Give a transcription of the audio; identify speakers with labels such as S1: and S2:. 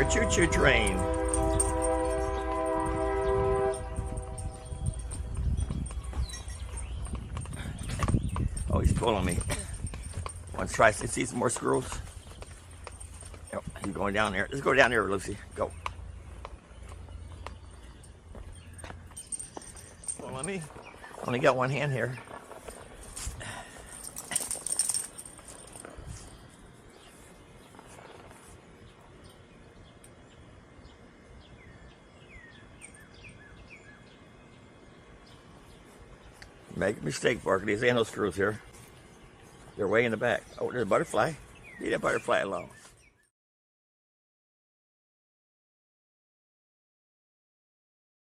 S1: your choo-choo train. Oh, he's pulling me. Want to try to see some more squirrels? Yep, he's going down there. Let's go down there, Lucy. Go. Follow me. Only got one hand here. Make a mistake, Barkley. There's no squirrels here. They're way in the back. Oh, there's a butterfly. Leave that butterfly alone.